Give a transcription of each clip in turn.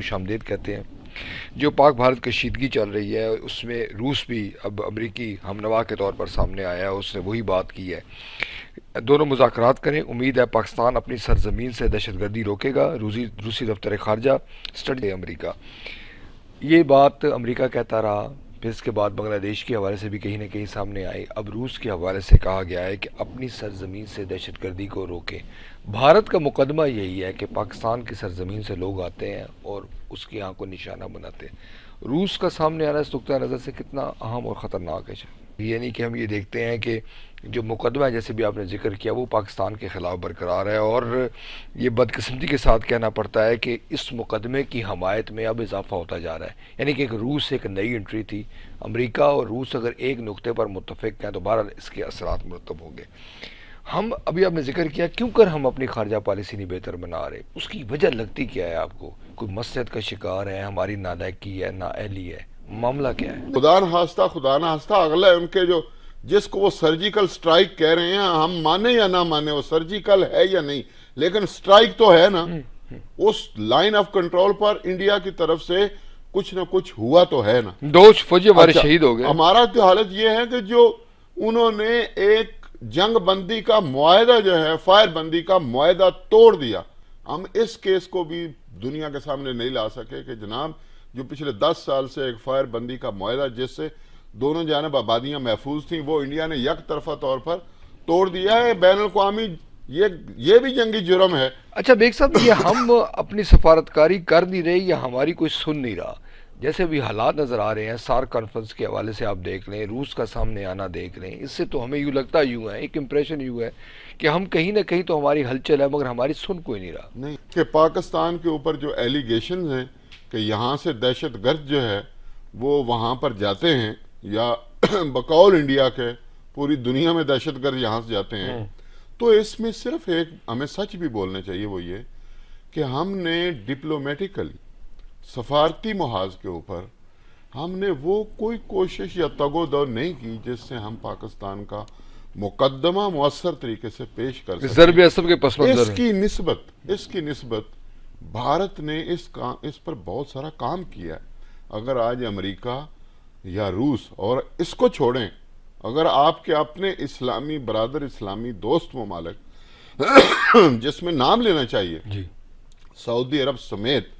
خوش آمدید کہتے ہیں. جو پاک بھارت کشیدگی چل رہی ہے اس میں روس بھی اب امریکی ہم نوا کے طور پر سامنے آیا ہے. اس نے وہی بات کی ہے. دونوں مذاکرات کریں. امید ہے پاکستان اپنی سرزمین سے دہشت گردی روکے گا. روسی دفتر خارجہ اسٹڈی امریکہ. یہ بات امریکہ کہتا رہا، پھر اس کے بعد بنگلہ دیش کے حوالے سے بھی کہیں نہ کہیں سامنے آئی. اب روس کے حوالے سے کہا گیا ہے کہ اپنی سرزمین سے دہشت گردی کو روکیں. بھارت کا مقدمہ یہی ہے کہ پاکستان کی سرزمین سے لوگ آتے ہیں اور اس کی آنکھ کو نشانہ بناتے ہیں. روس کا سامنے آنا اس نقطۂ نظر سے کتنا اہم اور خطرناک ہے. یعنی کہ ہم یہ دیکھتے ہیں کہ جو مقدمہ ہے جیسے بھی آپ نے ذکر کیا وہ پاکستان کے خلاف برقرار ہے، اور یہ بدقسمتی کے ساتھ کہنا پڑتا ہے کہ اس مقدمے کی حمایت میں اب اضافہ ہوتا جا رہا ہے. یعنی کہ ایک روس ایک نئی انٹری تھی. امریکہ اور روس اگر ایک نقطے پر متفق ہیں تو بہرحال اس کے اثرات مرتب ہوں گے. ہم ابھی آپ نے ذکر کیا کیوں کر ہم اپنی خارجہ پالیسی نہیں بہتر بنا رہے. اس کی وجہ لگتی کیا ہے آپ کو؟ کوئی مسئلہ کا شکار ہے، ہماری نالائقی ہے، نااہلی ہے، معاملہ کیا ہے؟ خدا نہ ہنستا اگلا ہے ان کے جو جس کو وہ سرجیکل سٹرائک کہہ رہے ہیں، ہم مانے یا نہ مانے وہ سرجیکل ہے یا نہیں، لیکن سٹرائک تو ہے نا. اس لائن آف کنٹرول پر انڈیا کی طرف سے کچھ نہ کچھ ہوا تو ہے نا. دو فوجی ہمارے شہید ہو گئے. ہمارا تو حالت یہ ہے کہ جو انہوں نے ایک جنگ بندی کا معاہدہ جو ہے، فائر بندی کا معاہدہ توڑ دیا. ہم اس کیس کو بھی دنیا کے سامنے نہیں لا سکے کہ جناب جو پچھلے 10 سال سے ایک فائر بندی کا معاہدہ جس سے دونوں جانب آبادیاں محفوظ تھیں وہ انڈیا نے یک طرفہ طور پر توڑ دیا ہے. بین الاقوامی یہ بھی جنگی جرم ہے. اچھا بیگ صاحب، یہ ہم اپنی سفارتکاری کر نہیں رہے یا ہماری کوئی سن نہیں رہا؟ جیسے بھی حالات نظر آ رہے ہیں سارک کانفرنس کے حوالے سے آپ دیکھ لیں، روس کا سامنے آنا دیکھ لیں، اس سے تو ہمیں یوں لگتا یوں ہے، ایک امپریشن یوں ہے کہ ہم کہیں نہ کہیں تو ہماری ہلچل ہے مگر ہماری سن کوئی نہیں رہا. نہیں کہ پاکستان کے اوپر جو ایلیگیشنز ہیں کہ یہاں سے دہشت گرد جو ہے وہ وہاں پر جاتے ہیں، یا بقول انڈیا کے پوری دنیا میں دہشت گرد یہاں سے جاتے ہیں، تو اس میں صرف ایک ہمیں سچ بھی بولنا چاہیے، وہ یہ کہ ہم نے ڈپلومیٹیکلی سفارتی محاذ کے اوپر ہم نے وہ کوئی کوشش یا تگ و دو نہیں کی جس سے ہم پاکستان کا مقدمہ مؤثر طریقے سے پیش کر سکیں. ضرب عصب کے پس منظر اس کی نسبت بھارت نے اس پر بہت سارا کام کیا ہے. اگر آج امریکہ یا روس، اور اس کو چھوڑیں، اگر آپ کے اپنے اسلامی برادر، اسلامی دوست ممالک جس میں نام لینا چاہیے، سعودی عرب سمیت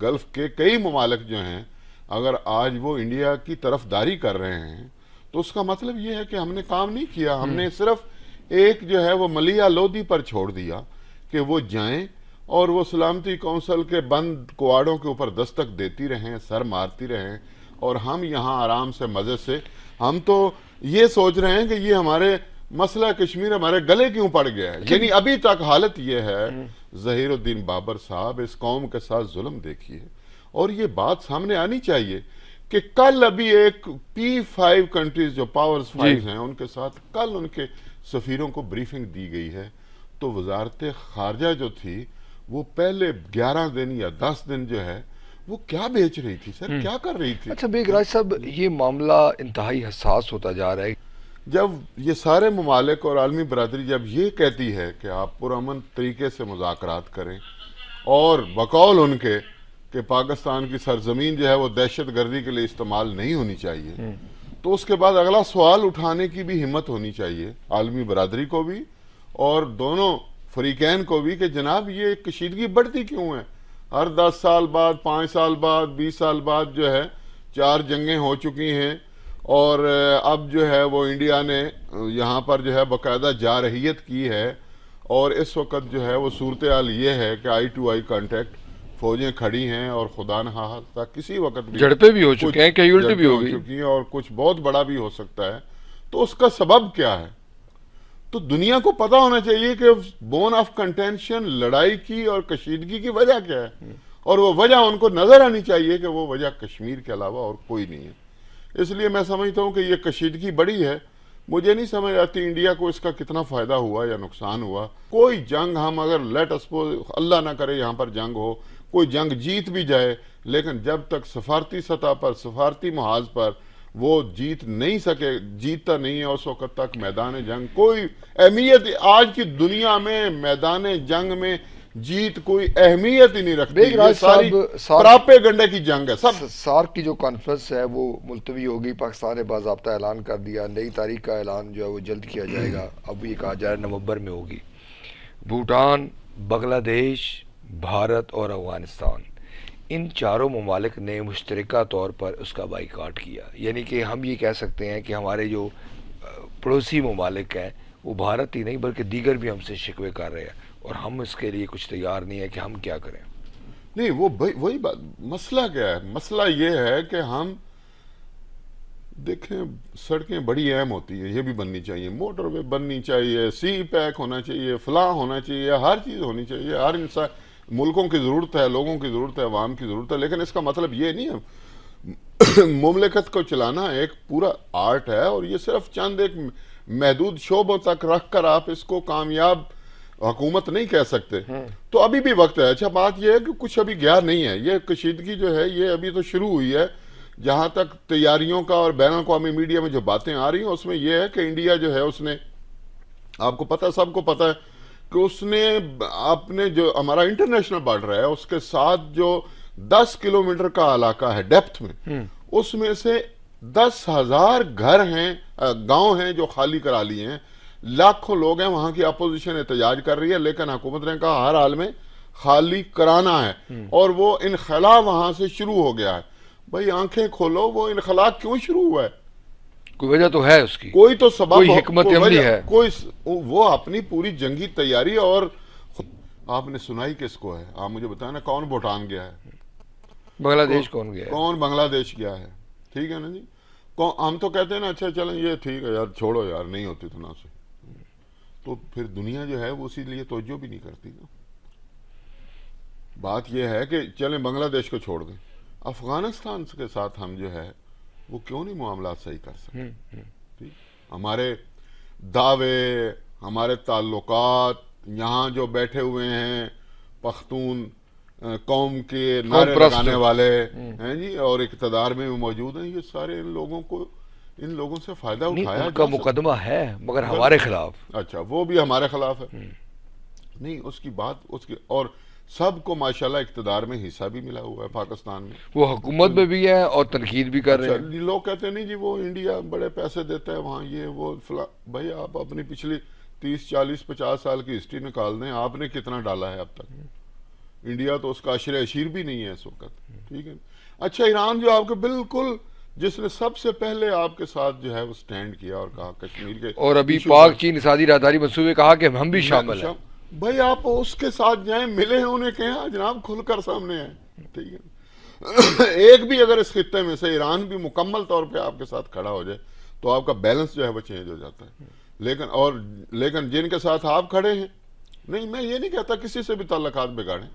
گلف کے کئی ممالک جو ہیں، اگر آج وہ انڈیا کی طرف داری کر رہے ہیں تو اس کا مطلب یہ ہے کہ ہم نے کام نہیں کیا. ہم نے صرف ایک جو ہے وہ ملیہ لودھی پر چھوڑ دیا کہ وہ جائیں اور وہ سلامتی کونسل کے بند کواڑوں کے اوپر دستک دیتی رہیں، سر مارتی رہیں، اور ہم یہاں آرام سے مزے سے ہم تو یہ سوچ رہے ہیں کہ یہ ہمارے مسئلہ کشمیر ہمارے گلے کیوں پڑ گیا ہے. یعنی ابھی تک حالت یہ ہے. ظہیر الدین بابر صاحب، اس قوم کے ساتھ ظلم دیکھیے، اور یہ بات سامنے آنی چاہیے کہ کل ابھی ایک P5 کنٹریز جو پاورز 5 ہیں ان کے ساتھ کل ان کے سفیروں کو بریفنگ دی گئی ہے، تو وزارت خارجہ جو تھی وہ پہلے 11 دن یا 10 دن جو ہے وہ کیا بیچ رہی تھی سر، کیا کر رہی تھی؟ اچھا بیگ راج صاحب، یہ معاملہ انتہائی حساس ہوتا جا رہا ہے. جب یہ سارے ممالک اور عالمی برادری جب یہ کہتی ہے کہ آپ پرامن طریقے سے مذاکرات کریں اور بقول ان کے کہ پاکستان کی سرزمین جو ہے وہ دہشت گردی کے لیے استعمال نہیں ہونی چاہیے، تو اس کے بعد اگلا سوال اٹھانے کی بھی ہمت ہونی چاہیے عالمی برادری کو بھی اور دونوں فریقین کو بھی کہ جناب یہ کشیدگی بڑھتی کیوں ہے؟ ہر 10 سال بعد، 5 سال بعد، 20 سال بعد جو ہے 4 جنگیں ہو چکی ہیں، اور اب جو ہے وہ انڈیا نے یہاں پر جو ہے باقاعدہ جارحیت کی ہے، اور اس وقت جو ہے وہ صورتحال یہ ہے کہ آئی ٹو آئی کانٹیکٹ فوجیں کھڑی ہیں، اور خدا نہ خواستہ کسی وقت بھی جھڑپیں بھی ہو چکے ہیں، کیجولٹی بھی ہو گئی ہیں، اور کچھ بہت بڑا بھی ہو سکتا ہے. تو اس کا سبب کیا ہے؟ تو دنیا کو پتا ہونا چاہیے کہ بون آف کنٹینشن لڑائی کی اور کشیدگی کی وجہ کیا ہے، اور وہ وجہ ان کو نظر آنی چاہیے کہ وہ وجہ کشمیر کے علاوہ اور کوئی نہیں ہے. اس لیے میں سمجھتا ہوں کہ یہ کشیدگی بڑی ہے. مجھے نہیں سمجھ آتی انڈیا کو اس کا کتنا فائدہ ہوا یا نقصان ہوا. کوئی جنگ ہم اگر لیٹ سپوز اللہ نہ کرے یہاں پر جنگ ہو، کوئی جنگ جیت بھی جائے، لیکن جب تک سفارتی سطح پر، سفارتی محاذ پر وہ جیت نہیں سکے، جیتتا نہیں ہے، اس وقت تک میدان جنگ کوئی اہمیت. آج کی دنیا میں میدان جنگ میں جیت کوئی اہمیت ہی نہیں رکھتی، بیگ یہ راج ساری صاحب پراپیگنڈے کی جنگ ہے سب۔ سارک کی جو کانفرنس ہے وہ ملتوی ہوگی، پاکستان نے باضابطہ اعلان کر دیا، نئی تاریخ کا اعلان جو ہے وہ جلد کیا جائے گا، اب یہ کہا جا رہا ہے نومبر میں ہوگی۔ بھوٹان، بنگلہ دیش، بھارت اور افغانستان، ان چاروں ممالک نے مشترکہ طور پر اس کا بائیکاٹ کیا، یعنی کہ ہم یہ کہہ سکتے ہیں کہ ہمارے جو پڑوسی ممالک ہیں وہ بھارت ہی نہیں بلکہ دیگر بھی ہم سے شکوے کر رہے ہیں، اور ہم اس کے لیے کچھ تیار نہیں ہے کہ ہم کیا کریں۔ نہیں وہ وہی بات، مسئلہ کیا ہے؟ مسئلہ یہ ہے کہ ہم دیکھیں سڑکیں بڑی اہم ہوتی ہیں، یہ بھی بننی چاہیے، موٹر وے بننی چاہیے، سی پیک ہونا چاہیے، فلاں ہونا چاہیے، ہر چیز ہونی چاہیے، ہر انسان، ملکوں کی ضرورت ہے، لوگوں کی ضرورت ہے، عوام کی ضرورت ہے، لیکن اس کا مطلب یہ نہیں ہے مملکت کو چلانا ایک پورا آرٹ ہے، اور یہ صرف چند ایک محدود شعبوں تک رکھ کر آپ اس کو کامیاب حکومت نہیں کہہ سکتے۔ تو ابھی بھی وقت ہے۔ اچھا بات یہ ہے کہ کچھ ابھی گیا نہیں ہے، یہ کشیدگی جو ہے یہ ابھی تو شروع ہوئی ہے۔ جہاں تک تیاریوں کا اور بین الاقوامی میڈیا میں جو باتیں آ رہی ہیں اس میں یہ ہے کہ انڈیا جو ہے اس نے، آپ کو پتہ، سب کو پتہ ہے کہ اس نے اپنے جو ہمارا انٹرنیشنل بارڈر ہے اس کے ساتھ جو 10 کلومیٹر کا علاقہ ہے ڈیپتھ میں، اس میں سے 10,000 گھر ہیں، گاؤں ہیں جو خالی کرا لیے ہیں، لاکھوں لوگ ہیں، وہاں کی اپوزیشن احتجاج کر رہی ہے، لیکن حکومت نے کہا ہر حال میں خالی کرانا ہے، اور وہ انخلا وہاں سے شروع ہو گیا ہے۔ بھائی آنکھیں کھولو، وہ انخلا کیوں شروع ہوا ہے؟ کوئی وجہ تو ہے اس کی، کوئی تو سبب، کوئی حکمت کوئی عملی وجہ، ہے۔ کوئی وہ اپنی پوری جنگی تیاری، اور آپ نے سنائی کس کو ہے؟ آپ مجھے بتائیں نا، کون بھوٹان گیا ہے؟ بنگلہ دیش کون گیا ہے؟ کون بنگلہ دیش گیا ہے؟ ٹھیک ہے نا جی، ہم تو کہتے ہیں نا اچھا چلیں یہ ٹھیک ہے یار، چھوڑو یار، نہیں ہوتی تو نہ سے، تو پھر دنیا جو ہے وہ اسی لیے توجہ بھی نہیں کرتی نا۔ بات یہ ہے کہ چلیں بنگلہ دیش کو چھوڑ دیں، افغانستان کے ساتھ ہم جو ہے وہ کیوں نہیں معاملات صحیح کر سکتے؟ ٹھیک، ہمارے دعوے، ہمارے تعلقات، یہاں جو بیٹھے ہوئے ہیں پختون قوم کے نعرے لگانے والے ہیں جی، اور اقتدار میں بھی موجود ہیں، یہ سارے ان لوگوں سے فائدہ نہیں، اٹھایا ان کا جا سکتا۔ مقدمہ ہے مگر ہمارے خلاف۔ اچھا وہ بھی ہمارے خلاف ہے؟ نہیں، اس کی بات، اس کی، اور سب کو ماشاءاللہ اقتدار میں حصہ بھی ملا ہوا ہے پاکستان میں، وہ حکومت میں بھی ہے اور تنقید بھی کر رہے اچھا ہیں۔ لوگ کہتے ہیں نہیں جی وہ انڈیا بڑے پیسے دیتا ہے وہاں، یہ وہ فلاں۔ بھائی آپ اپنی پچھلی 30 40 50 سال کی ہسٹری نکال دیں، آپ نے کتنا ڈالا ہے اب تک؟ انڈیا تو اس کا عشر اشیر بھی نہیں ہے اس وقت، ٹھیک ہے۔ اچھا ایران جو آپ کے بالکل، جس نے سب سے پہلے آپ کے ساتھ جو ہے وہ سٹینڈ کیا اور کہا کشمیر کے اور ابھی ایشو پاک پر، چین اسادی راہداری منصوبے کہا کہ ہم بھی شامل ہیں۔ بھائی آپ اس کے ساتھ جائیں، ملے ہیں انہیں، کہیں جناب کھل کر سامنے ہیں، ٹھیک ہے۔ ایک بھی اگر اس خطے میں سے ایران بھی مکمل طور پہ آپ کے ساتھ کھڑا ہو جائے تو آپ کا بیلنس جو ہے وہ چینج ہو جاتا ہے، لیکن جن کے ساتھ آپ کھڑے ہیں، نہیں میں یہ نہیں کہتا کسی سے بھی تعلقات بگاڑیں،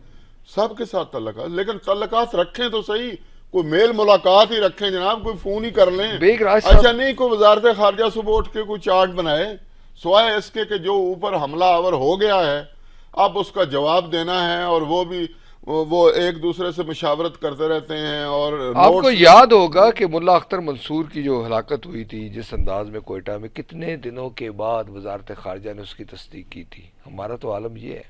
سب کے ساتھ تعلقات، لیکن تعلقات رکھیں تو صحیح، کوئی میل ملاقات ہی رکھیں جناب، کوئی فون ہی کر لیں۔ بیگ راج صاحب، اچھا نہیں کوئی وزارت خارجہ صبح اٹھ کے کوئی چارٹ بنائے، سوائے اس کے کہ جو اوپر حملہ آور ہو گیا ہے اب اس کا جواب دینا ہے، اور وہ بھی وہ ایک دوسرے سے مشاورت کرتے رہتے ہیں، اور آپ کو نوٹس۔ یاد ہوگا کہ ملا اختر منصور کی جو ہلاکت ہوئی تھی جس انداز میں کوئٹہ میں، کتنے دنوں کے بعد وزارت خارجہ نے اس کی تصدیق کی تھی۔ ہمارا تو عالم یہ ہے۔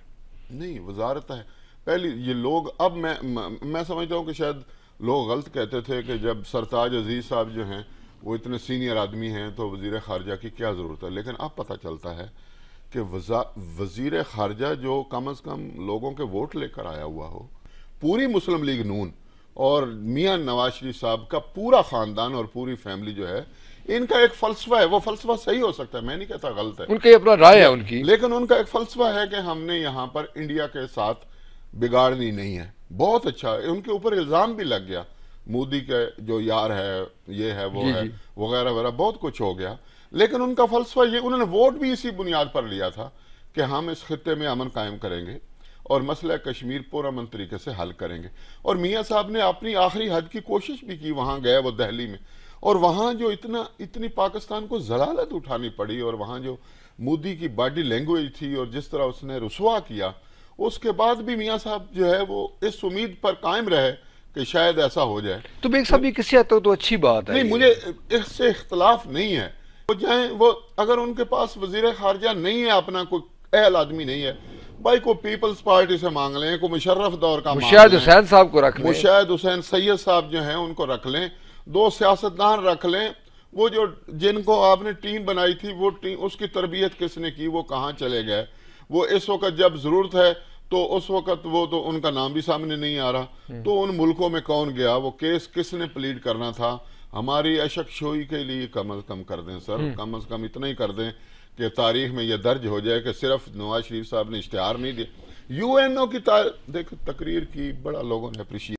نہیں وزارت ہے پہلی، یہ لوگ، اب میں سمجھتا ہوں کہ شاید لوگ غلط کہتے تھے کہ جب سرتاج عزیز صاحب جو ہیں وہ اتنے سینئر آدمی ہیں تو وزیر خارجہ کی کیا ضرورت ہے، لیکن اب پتہ چلتا ہے کہ وزیر خارجہ جو کم از کم لوگوں کے ووٹ لے کر آیا ہوا ہو، پوری مسلم لیگ نون اور میاں نواز شریف صاحب کا پورا خاندان اور پوری فیملی جو ہے، ان کا ایک فلسفہ ہے، وہ فلسفہ صحیح ہو سکتا ہے، میں نہیں کہتا غلط ہے، ان کی اپنا رائے ہے ان کی، لیکن ان کا ایک فلسفہ ہے کہ ہم نے یہاں پر انڈیا کے ساتھ بگاڑنی نہیں ہے۔ بہت اچھا، ان کے اوپر الزام بھی لگ گیا، مودی کے جو یار ہے، یہ ہے وہ ہے وغیرہ وغیرہ، بہت کچھ ہو گیا، لیکن ان کا فلسفہ یہ، انہوں نے ووٹ بھی اسی بنیاد پر لیا تھا کہ ہم اس خطے میں امن قائم کریں گے اور مسئلہ کشمیر پرامن طریقے سے حل کریں گے، اور میاں صاحب نے اپنی آخری حد کی کوشش بھی کی، وہاں گئے وہ دہلی میں، اور وہاں جو اتنی پاکستان کو ضلالت اٹھانی پڑی، اور وہاں جو مودی کی باڈی لینگویج تھی اور جس طرح اس نے رسوا کیا، اس کے بعد بھی میاں صاحب جو ہے وہ اس امید پر قائم رہے کہ شاید ایسا ہو جائے۔ تو بیگ صاحب یہ کسی حد تک تو اچھی بات ہے۔ نہیں مجھے اس سے اختلاف نہیں ہے، وہ جائیں، وہ اگر ان کے پاس وزیر خارجہ نہیں ہے، اپنا کوئی اہل آدمی نہیں ہے، بھائی کو پیپلز پارٹی سے مانگ لیں، کو مشرف دور کا مانگ مشاہد لیں، حسین صاحب کو رکھ لیں، مشاہد حسین سید صاحب جو ہیں ان کو رکھ لیں، 2 سیاستدان رکھ لیں، وہ جو جن کو آپ نے ٹیم بنائی تھی وہ ٹیم، اس کی تربیت کس نے کی، وہ کہاں چلے گئے، وہ اس وقت جب ضرورت ہے تو اس وقت وہ تو ان کا نام بھی سامنے نہیں آ رہا، تو ان ملکوں میں کون گیا، وہ کیس کس نے پلیڈ کرنا تھا؟ ہماری اشک شوئی کے لیے کم از کم کر دیں سر، کم از کم اتنا ہی کر دیں کہ تاریخ میں یہ درج ہو جائے کہ صرف نواز شریف صاحب نے اشتہار نہیں دیا، یو این او کی دیکھ تقریر کی، بڑا لوگوں نے اپریشیٹ